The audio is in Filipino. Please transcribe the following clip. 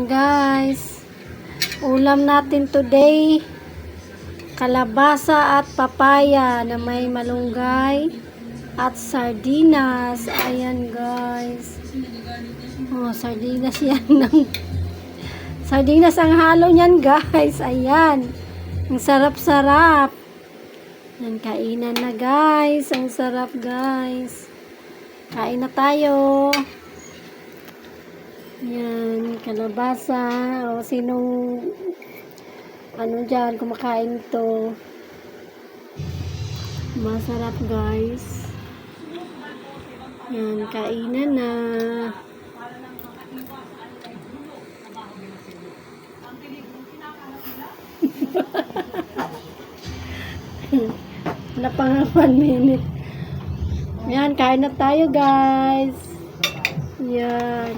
Ayan guys, ulam natin today, kalabasa at papaya na may malunggay at sardinas. Ayan guys, oh sardinas yan. Sardinas ang halo niyan guys. Ayan, ang sarap-sarap. Yan, kainan na guys, ang sarap guys. Kain na tayo. Yan, kalabasa. O sinong ano dyan, kumakain ito. Masarap guys. Yan, kainan na. Wala pa nga 1 minute. Yan, kain na tayo guys. Yan.